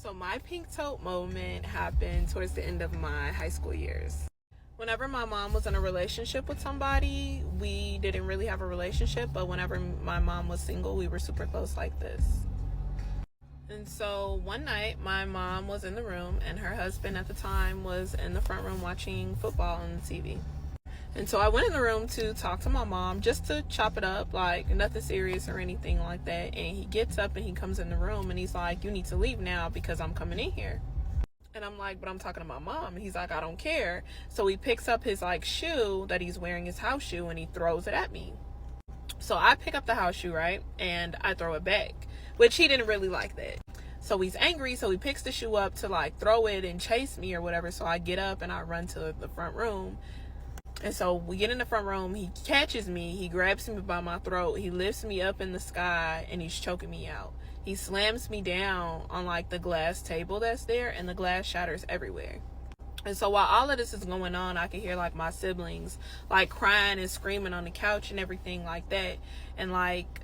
So my pink tote moment happened towards the end of my high school years. Whenever my mom was in a relationship with somebody, we didn't really have a relationship, but whenever my mom was single, we were super close like this. And so one night, my mom was in the room, and her husband at the time was in the front room watching football on the TV. And so I went in the room to talk to my mom, just to chop it up, like nothing serious or anything like that. And he gets up and he comes in the room and he's like, "You need to leave now because I'm coming in here." And I'm like, "But I'm talking to my mom." And he's like, "I don't care." So he picks up his like shoe that he's wearing, his house shoe, and he throws it at me. So I pick up the house shoe, right? And I throw it back, which he didn't really like that. So he's angry. So he picks the shoe up to like throw it and chase me or whatever. So I get up and I run to the front room. And so we get in the front room, he catches me, he grabs me by my throat, he lifts me up in the sky, and he's choking me out. He slams me down on like the glass table that's there, and the glass shatters everywhere. And so while all of this is going on, I can hear like my siblings like crying and screaming on the couch and everything like that. And like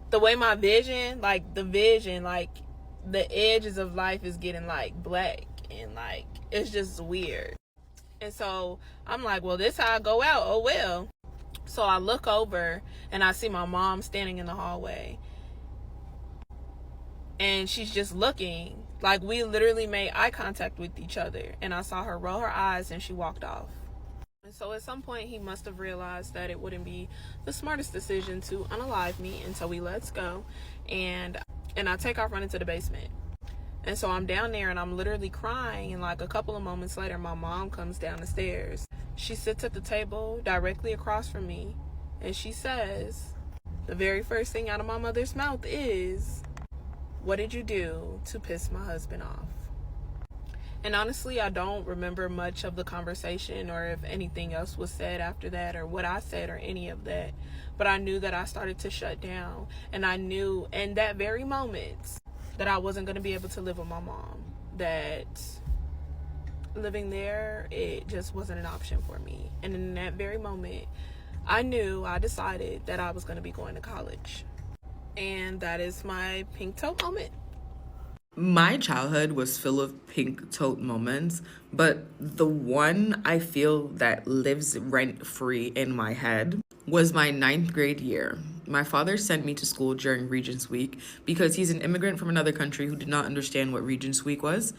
the way my vision, like the edges of life is getting like black, and like it's just weird. And so I'm like, well, this how I go out. Oh, well. So I look over and I see my mom standing in the hallway. And she's just looking. Like, we literally made eye contact with each other. And I saw her roll her eyes and she walked off. And so at some point, he must have realized that it wouldn't be the smartest decision to unalive me. And so we lets go. And I take off running to the basement. And so I'm down there and I'm literally crying. And like a couple of moments later, my mom comes down the stairs. She sits at the table directly across from me. And she says, the very first thing out of my mother's mouth is, "What did you do to piss my husband off?" And honestly, I don't remember much of the conversation or if anything else was said after that or what I said or any of that. But I knew that I started to shut down. And I knew in that very moment that I wasn't going to be able to live with my mom, that living there, it just wasn't an option for me. And in that very moment, I decided that I was going to be going to college. And that is my pink tote moment. My childhood was full of pink tote moments, but the one I feel that lives rent-free in my head was my 9th grade year. My father sent me to school during Regents Week because he's an immigrant from another country who did not understand what Regents Week was.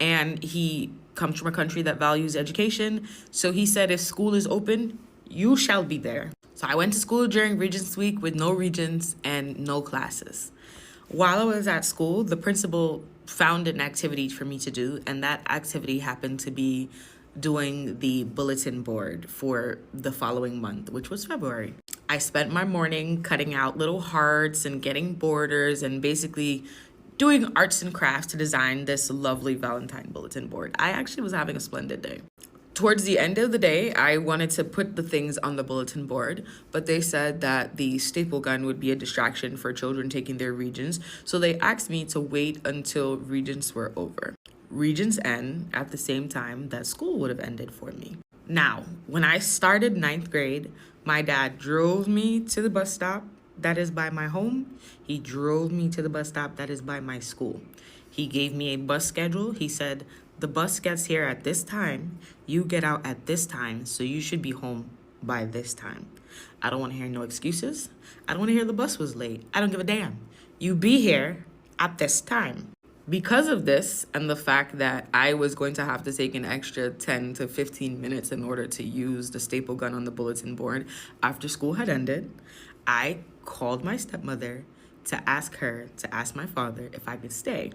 And he comes from a country that values education. So he said, if school is open, you shall be there. So I went to school during Regents Week with no regents and no classes. While I was at school, the principal found an activity for me to do, and that activity happened to be doing the bulletin board for the following month, which was February. I spent my morning cutting out little hearts and getting borders and basically doing arts and crafts to design this lovely Valentine bulletin board. I actually was having a splendid day. Towards the end of the day, I wanted to put the things on the bulletin board, but they said that the staple gun would be a distraction for children taking their Regents, so they asked me to wait until Regents were over. Regents end at the same time that school would have ended for me. Now, when I started 9th grade, my dad drove me to the bus stop that is by my home. He drove me to the bus stop that is by my school. He gave me a bus schedule. He said, the bus gets here at this time, you get out at this time, so you should be home by this time. I don't want to hear no excuses. I don't want to hear the bus was late. I don't give a damn. You be here at this time. Because of this and the fact that I was going to have to take an extra 10 to 15 minutes in order to use the staple gun on the bulletin board after school had ended, I called my stepmother to ask her to ask my father if I could stay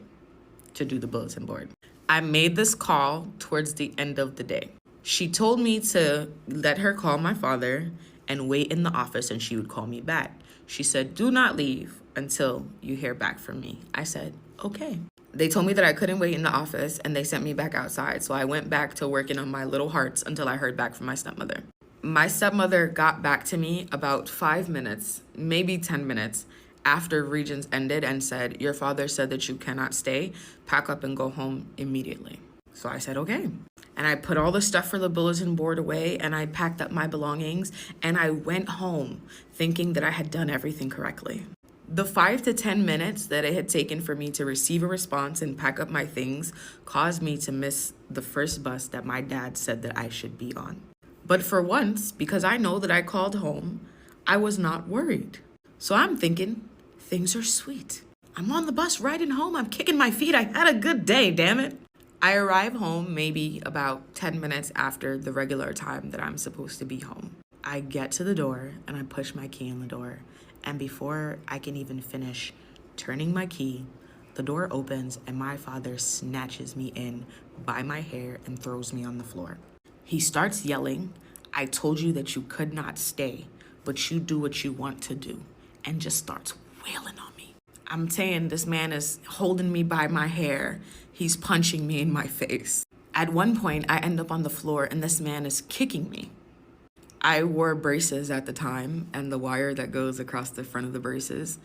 to do the bulletin board. I made this call towards the end of the day. She told me to let her call my father and wait in the office and she would call me back. She said, do not leave until you hear back from me. I said, okay. They told me that I couldn't wait in the office and they sent me back outside. So I went back to working on my little hearts until I heard back from my stepmother. My stepmother got back to me about 5 minutes, maybe 10 minutes after Regents ended and said, your father said that you cannot stay, pack up and go home immediately. So I said, okay. And I put all the stuff for the bulletin board away and I packed up my belongings and I went home thinking that I had done everything correctly. The 5 to 10 minutes that it had taken for me to receive a response and pack up my things caused me to miss the first bus that my dad said that I should be on. But for once, because I know that I called home, I was not worried. So I'm thinking, things are sweet. I'm on the bus riding home. I'm kicking my feet. I had a good day, damn it. I arrive home maybe about 10 minutes after the regular time that I'm supposed to be home. I get to the door and I push my key in the door. And before I can even finish turning my key, the door opens and my father snatches me in by my hair and throws me on the floor. He starts yelling, "I told you that you could not stay, but you do what you want to do," and just starts wailing on me. I'm saying this man is holding me by my hair. He's punching me in my face. At one point, I end up on the floor and this man is kicking me. I wore braces at the time, and the wire that goes across the front of the braces,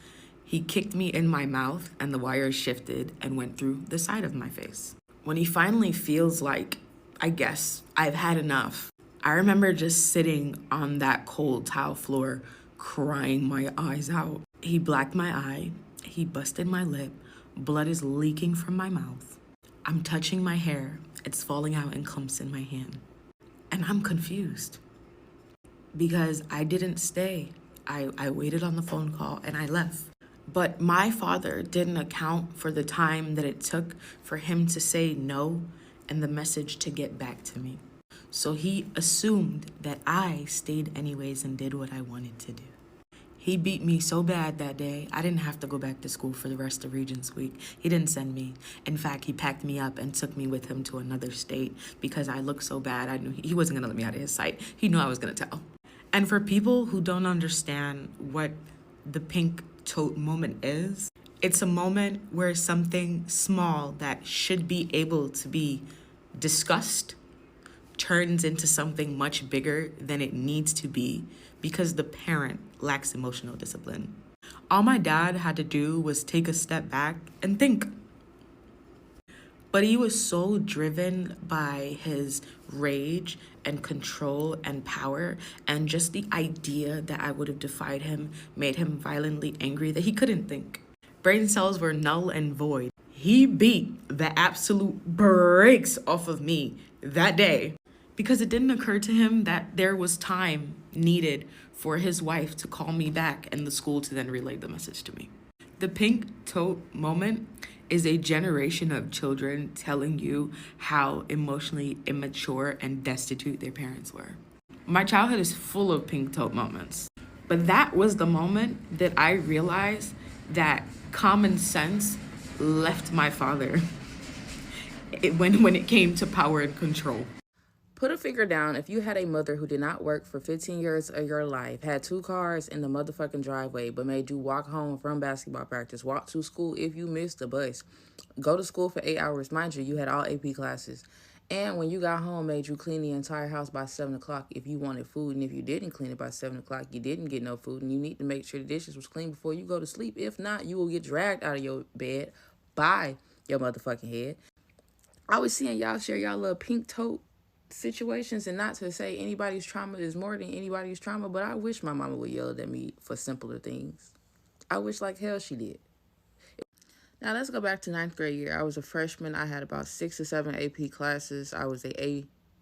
he kicked me in my mouth and the wire shifted and went through the side of my face. When he finally feels like, I guess, I've had enough, I remember just sitting on that cold tile floor, crying my eyes out. He blacked my eye, he busted my lip, blood is leaking from my mouth. I'm touching my hair, it's falling out in clumps in my hand. And I'm confused because I didn't stay. I waited on the phone call and I left. But my father didn't account for the time that it took for him to say no and the message to get back to me. So he assumed that I stayed anyways and did what I wanted to do. He beat me so bad that day, I didn't have to go back to school for the rest of Regents Week. He didn't send me. In fact, he packed me up and took me with him to another state because I looked so bad. I knew he wasn't gonna let me out of his sight. He knew I was gonna tell. And for people who don't understand what the pink tote moment is, it's a moment where something small that should be able to be discussed turns into something much bigger than it needs to be because the parent lacks emotional discipline. All my dad had to do was take a step back and think. But he was so driven by his rage and control and power, and just the idea that I would have defied him made him violently angry that he couldn't think. Brain cells were null and void. He beat the absolute brakes off of me that day because it didn't occur to him that there was time needed for his wife to call me back and the school to then relay the message to me. The pink tote moment is a generation of children telling you how emotionally immature and destitute their parents were. My childhood is full of pink tote moments, but that was the moment that I realized that common sense left my father when it came to power and control. Put a figure down if you had a mother who did not work for 15 years of your life, had 2 cars in the motherfucking driveway, but made you walk home from basketball practice, walk to school if you missed the bus, go to school for 8 hours. Mind you, you had all AP classes. And when you got home, made you clean the entire house by 7 o'clock if you wanted food. And if you didn't clean it by 7 o'clock, you didn't get no food. And you need to make sure the dishes was clean before you go to sleep. If not, you will get dragged out of your bed by your motherfucking head. I was seeing y'all share y'all little pink tote situations, and not to say anybody's trauma is more than anybody's trauma, but I wish my mama would yell at me for simpler things. I wish like hell she did. Now let's go back to 9th grade year. I was a freshman. I had about 6 or 7 AP classes. I was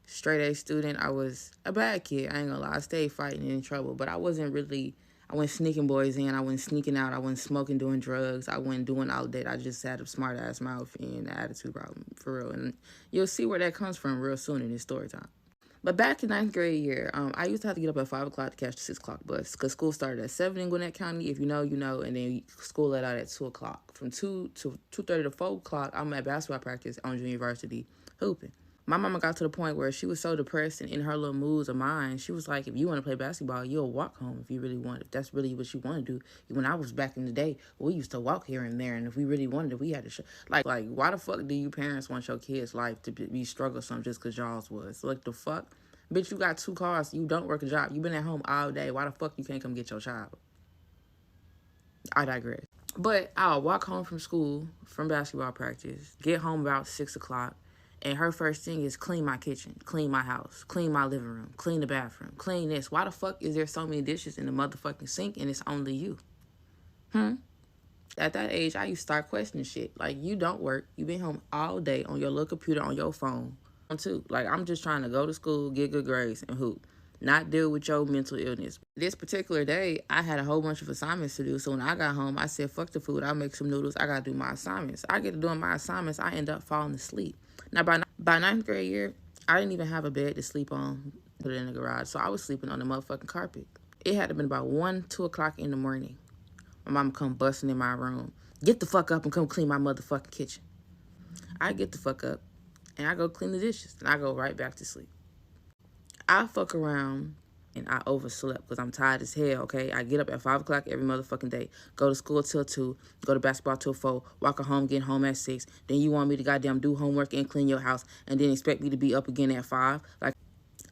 straight A student. I was a bad kid. I ain't gonna lie. I stayed fighting and in trouble, but I wasn't sneaking boys in. I wasn't sneaking out. I wasn't smoking, doing drugs. I wasn't doing all that. I just had a smart ass mouth and an attitude problem, for real. And you'll see where that comes from real soon in this story time. But back in 9th grade year, I used to have to get up at 5 o'clock to catch the 6 o'clock bus because school started at 7 in Gwinnett County. If you know, you know. And then school let out at 2 o'clock. From 2 to 2:30 to 4 o'clock, I'm at basketball practice on Junior University hooping. My mama got to the point where she was so depressed and in her little moods of mine, she was like, if you want to play basketball, you'll walk home if you really want. If that's really what you want to do. When I was back in the day, we used to walk here and there, and if we really wanted it, we had to show. Like, why the fuck do you parents want your kids' life to be strugglesome just because y'all's was? Like, the fuck? Bitch, you got 2 cars, you don't work a job, you been at home all day. Why the fuck you can't come get your child? I digress. But I'll walk home from school, from basketball practice, get home about 6 o'clock, and her first thing is clean my kitchen, clean my house, clean my living room, clean the bathroom, clean this. Why the fuck is there so many dishes in the motherfucking sink and it's only you? At that age, I used to start questioning shit. Like, you don't work. You been home all day on your little computer, on your phone. Too. Like, I'm just trying to go to school, get good grades, and hoop. Not deal with your mental illness. This particular day, I had a whole bunch of assignments to do. So when I got home, I said, fuck the food. I'll make some noodles. I got to do my assignments. I get to doing my assignments. I end up falling asleep. Now, by ninth grade year, I didn't even have a bed to sleep on, put it in the garage. So I was sleeping on the motherfucking carpet. It had to been about 1, 2 o'clock in the morning. My mama come busting in my room. Get the fuck up and come clean my motherfucking kitchen. I get the fuck up and I go clean the dishes and I go right back to sleep. I fuck around and I overslept because I'm tired as hell, okay? I get up at 5 o'clock every motherfucking day, go to school till 2, go to basketball till 4, walk home, get home at 6. Then you want me to goddamn do homework and clean your house and then expect me to be up again at 5? Like,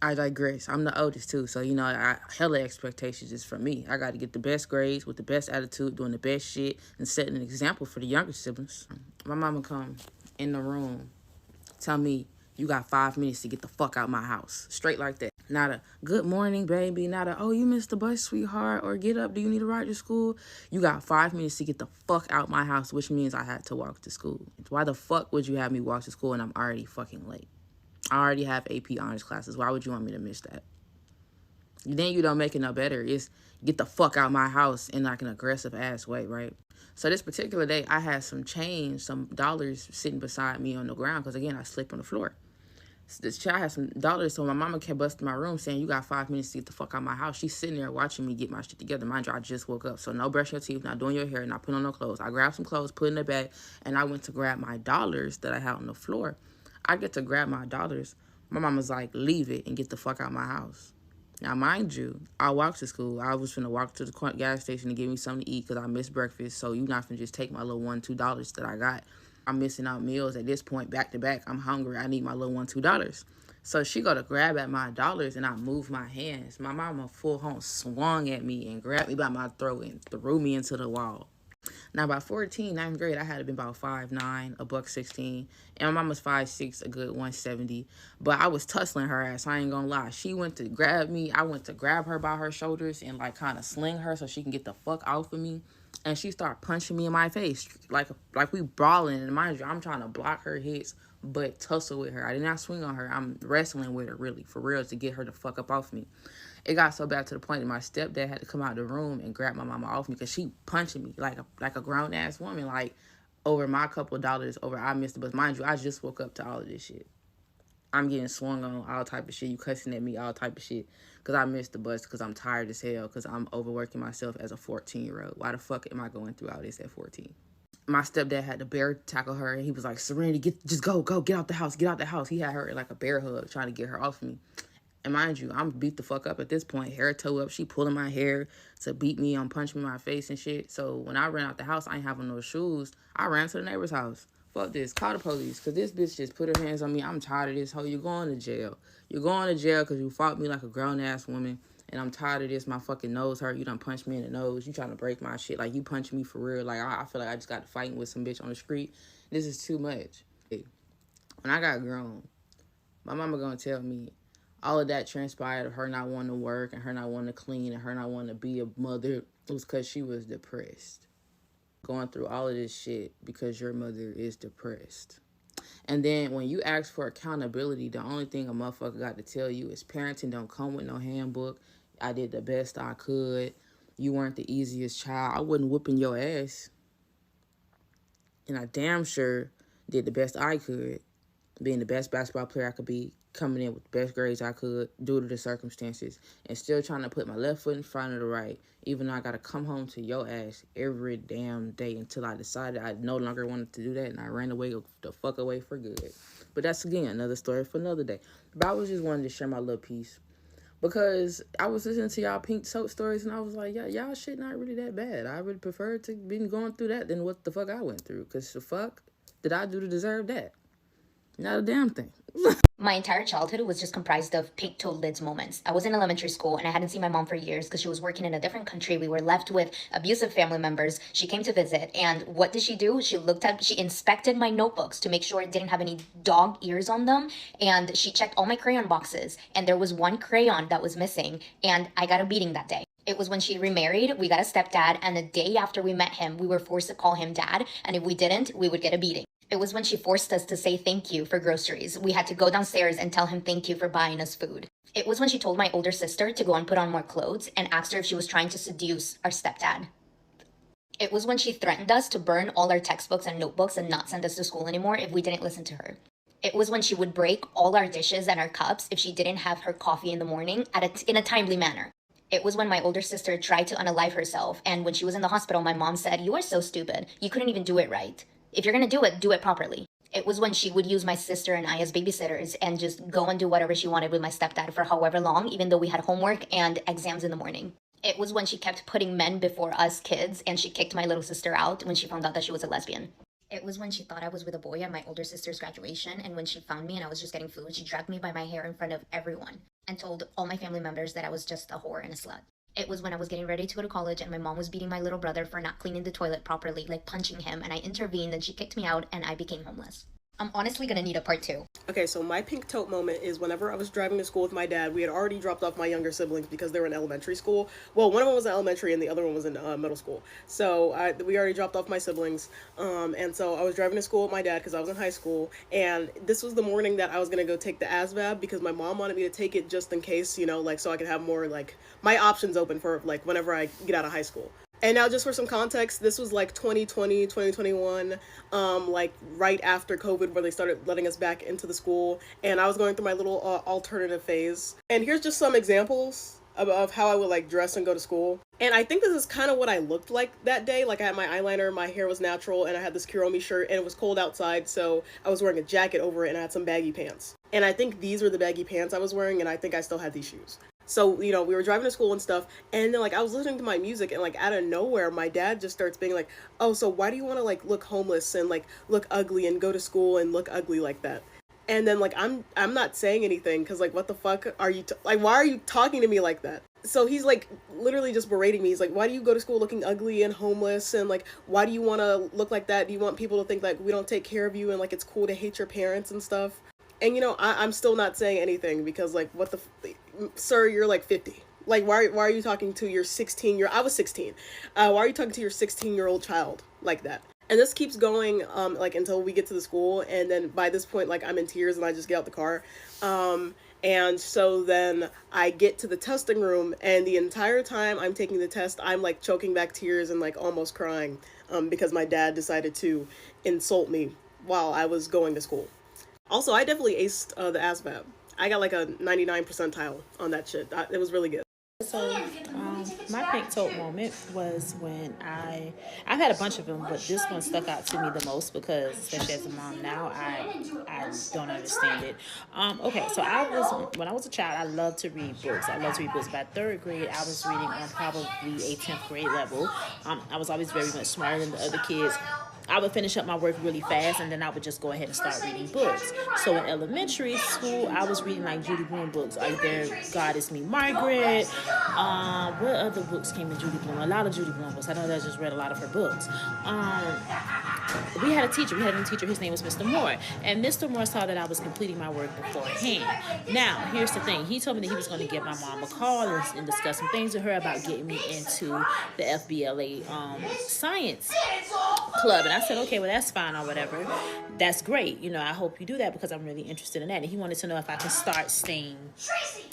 I digress. I'm the oldest too, so you know, hella expectations is from me. I got to get the best grades with the best attitude, doing the best shit, and setting an example for the younger siblings. My mama come in the room, tell me, you got 5 minutes to get the fuck out my house. Straight like that. Not a good morning, baby. Not a, oh, you missed the bus, sweetheart. Or get up, do you need a ride to school? You got 5 minutes to get the fuck out my house, which means I had to walk to school. Why the fuck would you have me walk to school and I'm already fucking late? I already have AP honors classes. Why would you want me to miss that? Then you don't make it no better. It's get the fuck out my house in like an aggressive ass way, right? So this particular day, I had some change, some dollars sitting beside me on the ground because, again, I slept on the floor. So this child had some dollars, so my mama kept busting my room saying, you got 5 minutes to get the fuck out my house. She's sitting there watching me get my shit together. Mind you, I just woke up, so no brushing your teeth, not doing your hair, not putting on no clothes. I grabbed some clothes, put in the bag, and I went to grab my dollars that I had on the floor. I get to grab my dollars. My mama's like, leave it and get the fuck out my house. Now, mind you, I walked to school. I was finna walk to the gas station to get me something to eat because I missed breakfast. So you not finna just take my little $1, $2 that I got. I'm missing out meals at this point, back to back. I'm hungry. I need my little $1, $2. So she go to grab at my dollars and I move my hands. My mama full home swung at me and grabbed me by my throat and threw me into the wall. Now, by 14, ninth grade, I had been about 5'9", a buck 16, and my mom was 5'6", a good 170. But I was tussling her ass. I ain't gonna lie. She went to grab me. I went to grab her by her shoulders and like kind of sling her so she can get the fuck off of me. And she started punching me in my face like we brawling. And mind you, I'm trying to block her hits, but tussle with her. I did not swing on her. I'm wrestling with her, really, for real, to get her the fuck up off me. It got so bad to the point that my stepdad had to come out of the room and grab my mama off me because she punching me like a grown ass woman, like over my couple of dollars. Over I missed it, but mind you, I just woke up to all of this shit. I'm getting swung on, all type of shit. You cussing at me, all type of shit, because I missed the bus because I'm tired as hell because I'm overworking myself as a 14-year-old. Why the fuck am I going through all this at 14? My stepdad had to bear tackle her, and he was like, Serenity, just go, get out the house, get out the house. He had her like a bear hug trying to get her off me. And mind you, I'm beat the fuck up at this point, hair toe up. She pulling my hair to beat me, punching me in my face and shit. So when I ran out the house, I ain't having no shoes. I ran to the neighbor's house. Fuck this, call the police, because this bitch just put her hands on me. I'm tired of this hoe. You're going to jail. You're going to jail because you fought me like a grown-ass woman. And I'm tired of this. My fucking nose hurt. You done punched me in the nose. You trying to break my shit. Like, you punching me for real. Like, I feel like I just got fighting with some bitch on the street. This is too much. When I got grown, my mama gonna tell me, all of that transpired of her not wanting to work and her not wanting to clean and her not wanting to be a mother was because she was depressed. Going through all of this shit because your mother is depressed. And then when you ask for accountability, the only thing a motherfucker got to tell you is parenting don't come with no handbook. I did the best I could. You weren't the easiest child. I wasn't whooping your ass. And I damn sure did the best I could, being the best basketball player I could be, coming in with the best grades I could due to the circumstances, and still trying to put my left foot in front of the right, even though I got to come home to your ass every damn day until I decided I no longer wanted to do that, and I ran away the fuck away for good. But that's, again, another story for another day. But I was just wanting to share my little piece because I was listening to y'all pink soap stories, and I was like, yeah, y'all shit not really that bad. I would prefer to be going through that than what the fuck I went through, because the fuck did I do to deserve that? Not a damn thing. My entire childhood was just comprised of pink tote lids moments. I was in elementary school and I hadn't seen my mom for years because she was working in a different country. We were left with abusive family members. She came to visit, and what did she do? She inspected my notebooks to make sure it didn't have any dog ears on them, and she checked all my crayon boxes, and there was one crayon that was missing, and I got a beating that day. It was when she remarried, we got a stepdad, and the day after we met him, we were forced to call him dad, and if we didn't, we would get a beating. It was when she forced us to say thank you for groceries. We had to go downstairs and tell him thank you for buying us food. It was when she told my older sister to go and put on more clothes and asked her if she was trying to seduce our stepdad. It was when she threatened us to burn all our textbooks and notebooks and not send us to school anymore if we didn't listen to her. It was when she would break all our dishes and our cups if she didn't have her coffee in the morning in a timely manner. It was when my older sister tried to unalive herself, and when she was in the hospital, my mom said, "You are so stupid. You couldn't even do it right. If you're gonna do it properly." It was when she would use my sister and I as babysitters and just go and do whatever she wanted with my stepdad for however long, even though we had homework and exams in the morning. It was when she kept putting men before us kids, and she kicked my little sister out when she found out that she was a lesbian. It was when she thought I was with a boy at my older sister's graduation, and when she found me and I was just getting food, she dragged me by my hair in front of everyone and told all my family members that I was just a whore and a slut. It was when I was getting ready to go to college and my mom was beating my little brother for not cleaning the toilet properly, like punching him, and I intervened and she kicked me out and I became homeless. I'm honestly gonna need a part 2. Okay, so my pink tote moment is whenever I was driving to school with my dad. We had already dropped off my younger siblings because they were in elementary school. Well, one of them was in elementary and the other one was in middle school. So we already dropped off my siblings. And so I was driving to school with my dad because I was in high school. And this was the morning that I was going to go take the ASVAB because my mom wanted me to take it just in case, you know, like so I could have more like my options open for like whenever I get out of high school. And now just for some context, this was like 2020, 2021, like right after COVID where they started letting us back into the school. And I was going through my little alternative phase. And here's just some examples of how I would like dress and go to school. And I think this is kind of what I looked like that day. Like I had my eyeliner, my hair was natural, and I had this Kuromi shirt and it was cold outside. So I was wearing a jacket over it and I had some baggy pants. And I think these were the baggy pants I was wearing, and I think I still had these shoes. So, you know, we were driving to school and stuff, and then, like, I was listening to my music, and, like, out of nowhere, my dad just starts being like, "Oh, so why do you want to, like, look homeless and, like, look ugly and go to school and look ugly like that?" And then, like, I'm not saying anything, because, like, what the fuck are you, like, why are you talking to me like that? So he's, like, literally just berating me. He's like, "Why do you go to school looking ugly and homeless, and, like, why do you want to look like that? Do you want people to think, like, we don't take care of you, and, like, it's cool to hate your parents and stuff?" And, you know, I'm still not saying anything, because, like, what the, sir, you're, like, 50. Like, why are you talking to your 16-year, I was 16. Why are you talking to your 16-year-old child like that? And this keeps going, like, until we get to the school. And then by this point, like, I'm in tears and I just get out the car. And so then I get to the testing room, and the entire time I'm taking the test, I'm, like, choking back tears and, like, almost crying, because my dad decided to insult me while I was going to school. Also, I definitely aced the ASVAB. I got, like, a 99 percentile on that shit. It was really good. So, my pink tote moment was when I've had a bunch of them, but this one stuck out to me the most because, especially as a mom now, I don't understand it. Okay, so when I was a child, I loved to read books. By third grade, I was reading on probably a 10th grade level. I was always very much smarter than the other kids. I would finish up my work really fast, and then I would just go ahead and start reading books. So in elementary school, I was reading like Judy Blume books. Like there, God Is Me, Margaret. What other books came in Judy Blume? A lot of Judy Blume books. I know that I just read a lot of her books. We had a teacher. His name was Mr. Moore. And Mr. Moore saw that I was completing my work beforehand. Now, here's the thing. He told me that he was going to give my mom a call and discuss some things with her about getting me into the FBLA science club. And I said, okay, well, that's fine or whatever. That's great. You know, I hope you do that because I'm really interested in that. And he wanted to know if I could start staying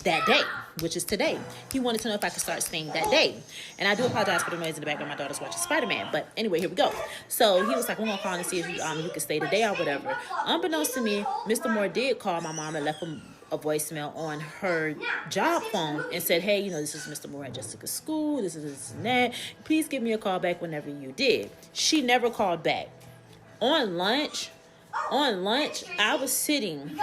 that day, which is today. He wanted to know if I could start staying that day. And I do apologize for the noise in the background. My daughter's watching Spider-Man. But anyway, here we go. So he was like, we're going to call and see if you can stay today or whatever. Unbeknownst to me, Mr. Moore did call my mom and left him a voicemail on her job phone and said, hey, you know, this is Mr. Moore at Jessica's school. This and that. Please give me a call back whenever you did. She never called back. On lunch, I was sitting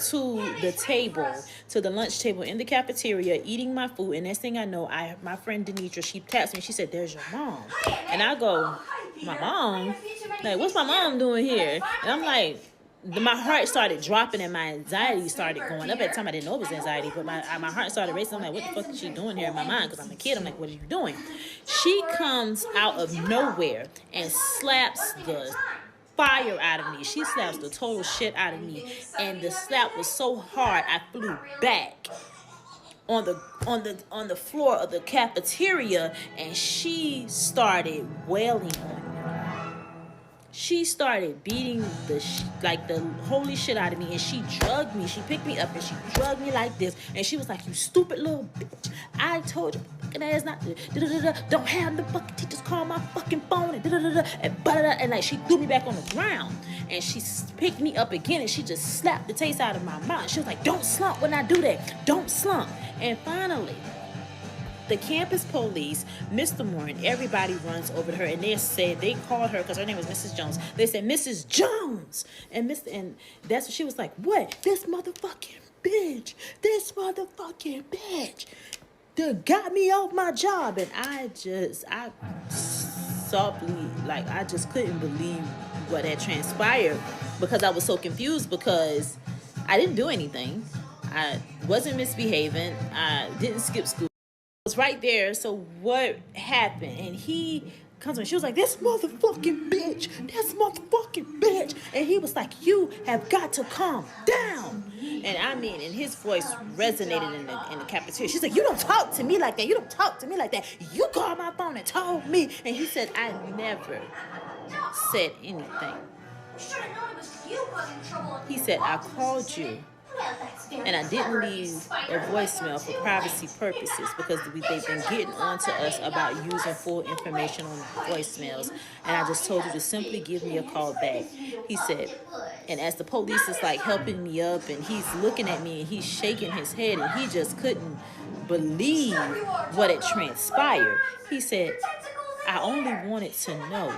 to the lunch table in the cafeteria, eating my food. And next thing I know, my friend Demetra, she taps me. She said, there's your mom. And I go, my mom? Like, what's my mom doing here? And I'm like, my heart started dropping and my anxiety started going up. At the time, I didn't know it was anxiety, but my heart started racing. I'm like, what the fuck is she doing here in my mind? Because I'm a kid. I'm like, what are you doing? She comes out of nowhere and slaps the fire out of me. She slaps the total shit out of me. And the slap was so hard, I flew back on the floor of the cafeteria, and she started wailing on me. She started beating the holy shit out of me, and she drugged me. She picked me up and she drugged me like this, and she was like, "You stupid little bitch! I told you, fucking ass not don't have the fucking teachers call my fucking phone and like she threw me back on the ground, and she picked me up again, and she just slapped the taste out of my mouth. She was like, "Don't slump when I do that. Don't slump." And finally, the campus police, Mr. Moore, and everybody runs over to her, and they called her because her name was Mrs. Jones. They said, "Mrs. Jones," and that's what she was like. "What? This motherfucking bitch, that got me off my job." And I softly, like, I just couldn't believe what had transpired, because I was so confused, because I didn't do anything. I wasn't misbehaving. I didn't skip school. Was right there. So what happened? And he comes in. She was like, this motherfucking bitch. And he was like, "You have got to calm down." And I mean, and his voice resonated in the cafeteria. She's like, "You don't talk to me like that. You don't talk to me like that. You called my phone and told me." And he said, "I never said anything." He said, "I called you, and I didn't leave a voicemail for privacy purposes, because they've been getting on to us about using full information on voicemails. And I just told you to simply give me a call back." He said, and as the police is like helping me up, and he's looking at me and he's shaking his head, and he just couldn't believe what had transpired. He said, "I only wanted to know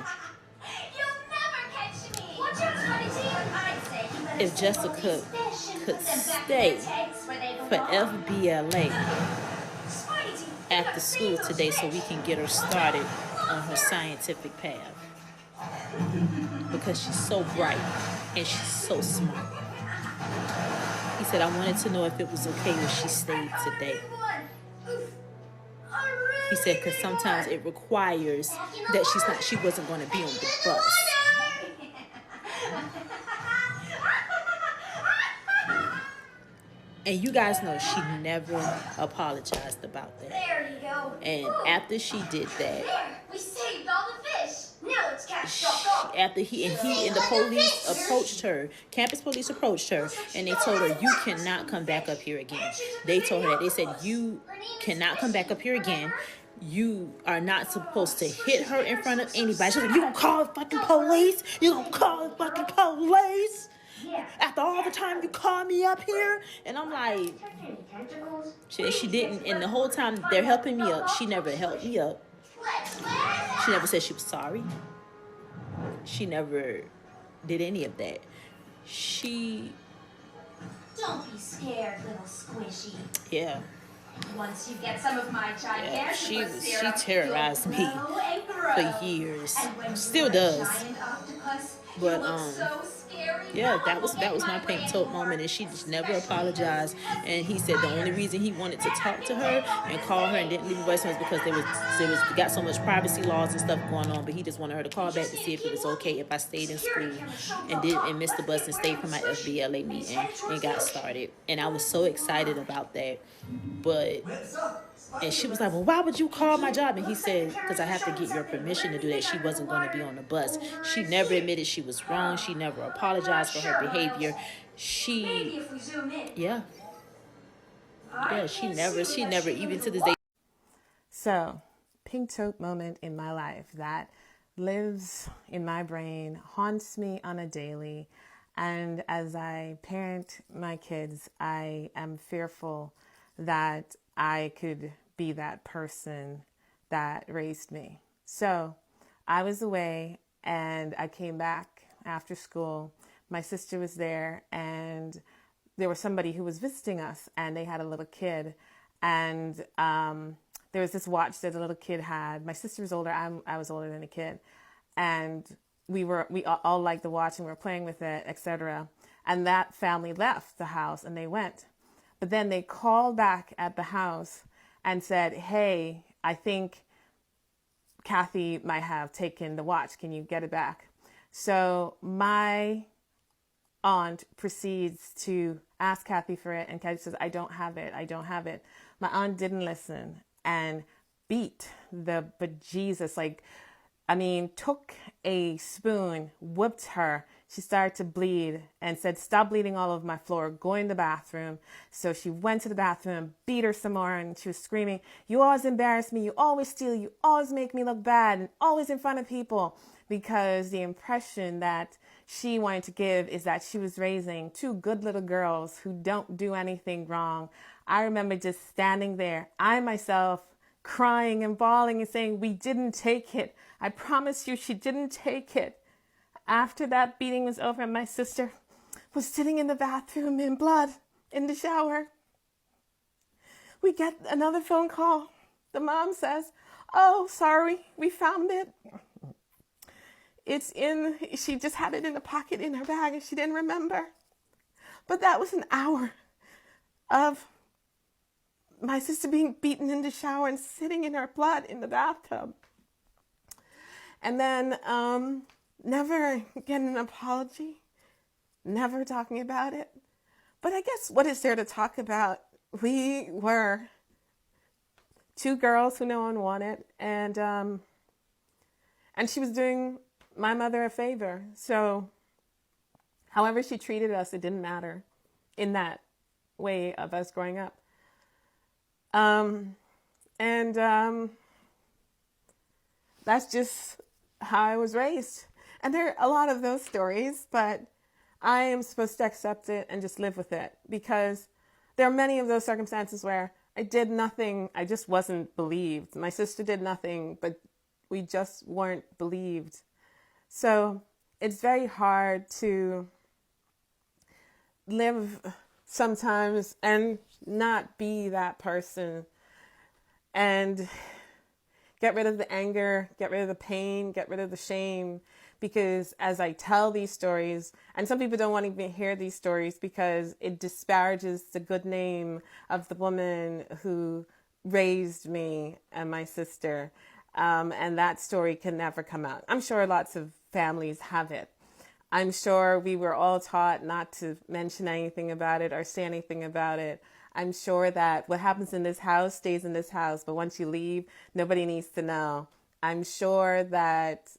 if Jessica could stay for FBLA after school today, so we can get her started on her scientific path, because she's so bright and she's so smart." He said, "I wanted to know if it was okay if she stayed today." He said, because sometimes it requires that she wasn't going to be on the bus. And you guys know she never apologized about that. There you go. And after she did that, We saved all the fish. Now let's catch Doc. after he and the police approached her, campus police approached her, and they told her, "You cannot come back up here again." They told her that. They said, "You cannot come back up here again. You are not supposed to hit her in front of anybody." She was like, "You gonna call the fucking police? You gonna call the fucking police? After all the time you called me up here?" And I'm like, she didn't. And the whole time they're helping me up, she never helped me up. She never said she was sorry. She never did any of that. Don't be scared, little squishy. Yeah. Once you get some of my gigantic she terrorized me for years. Still does. But yeah, that was my pink tote moment, and she just never apologized. And he said the only reason he wanted to talk to her and call her and didn't leave a voicemail was because they got so much privacy laws and stuff going on. But he just wanted her to call back to see if it was okay if I stayed in school and missed the bus and stayed for my FBLA meeting and got started. And I was so excited about that. And she was like, "Well, why would you call my job?" And he said, "Because I have to get your permission to do that." She wasn't going to be on the bus. She never admitted she was wrong. She never apologized for her behavior. She never, even to this day. So, pink tote moment in my life that lives in my brain, haunts me on a daily. And as I parent my kids, I am fearful that I could be that person that raised me. So I was away and I came back after school. My sister was there and there was somebody who was visiting us and they had a little kid. And there was this watch that the little kid had. My sister was older. I was older than the kid. And we all liked the watch and we were playing with it, etc. And that family left the house and they went. But then they called back at the house and said, "Hey, I think Kathy might have taken the watch. Can you get it back?" So my aunt proceeds to ask Kathy for it, and Kathy says, I don't have it. I don't have it. My aunt didn't listen and beat the bejesus, took a spoon, whipped her. She started to bleed and said, stop bleeding all over my floor, go in the bathroom. So she went to the bathroom, beat her some more, and she was screaming, you always embarrass me, you always steal, you always make me look bad, and always in front of people. Because the impression that she wanted to give is that she was raising two good little girls who don't do anything wrong. I remember just standing there, I myself crying and bawling and saying, we didn't take it. I promise you she didn't take it. After that beating was over, my sister was sitting in the bathroom in blood in the shower. We get another phone call. The mom says, oh, sorry, we found it. She just had it in a pocket in her bag and she didn't remember. But that was an hour of my sister being beaten in the shower and sitting in her blood in the bathtub. And then never getting an apology, never talking about it. But I guess what is there to talk about? We were two girls who no one wanted, and she was doing my mother a favor. So however she treated us, it didn't matter in that way of us growing up. That's just how I was raised. And there are a lot of those stories, but I am supposed to accept it and just live with it, because there are many of those circumstances where I did nothing. I just wasn't believed. My sister did nothing, but we just weren't believed. So it's very hard to live sometimes and not be that person and get rid of the anger, get rid of the pain, get rid of the shame. Because as I tell these stories, and some people don't want to even hear these stories because it disparages the good name of the woman who raised me and my sister. And that story can never come out. I'm sure lots of families have it. I'm sure we were all taught not to mention anything about it or say anything about it. I'm sure that what happens in this house stays in this house, but once you leave, nobody needs to know. I'm sure that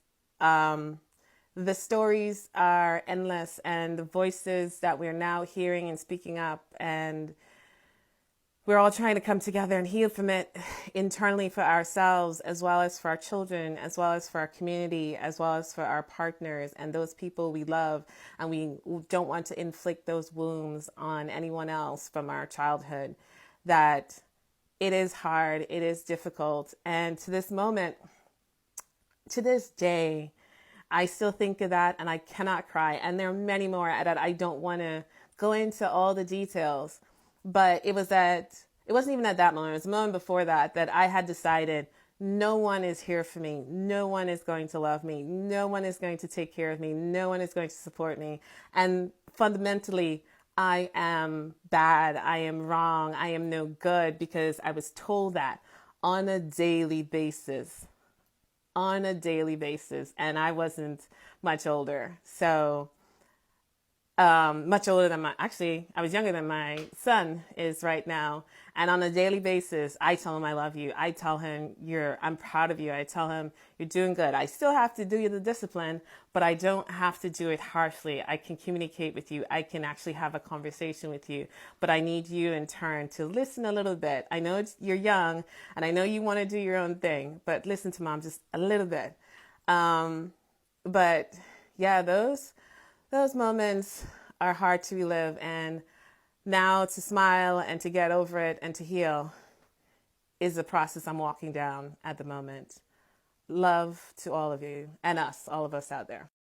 the stories are endless, and the voices that we're now hearing and speaking up, and we're all trying to come together and heal from it internally for ourselves, as well as for our children, as well as for our community, as well as for our partners and those people we love. And we don't want to inflict those wounds on anyone else from our childhood. That it is hard, it is difficult. And to this moment, to this day, I still think of that and I cannot cry. And there are many more that I don't want to go into all the details. But it wasn't even at that moment. It was a moment before that I had decided no one is here for me. No one is going to love me. No one is going to take care of me. No one is going to support me. And fundamentally, I am bad. I am wrong. I am no good, because I was told that on a daily basis. And I wasn't much older. So much older than I was younger than my son is right now. And on a daily basis, I tell him I love you. I tell him I'm proud of you. I tell him you're doing good. I still have to do the discipline, but I don't have to do it harshly. I can communicate with you. I can actually have a conversation with you, but I need you in turn to listen a little bit. I know you're young and I know you want to do your own thing, but listen to mom just a little bit. But yeah, those moments are hard to relive, and now to smile and to get over it and to heal is the process I'm walking down at the moment. Love to all of you and all of us out there.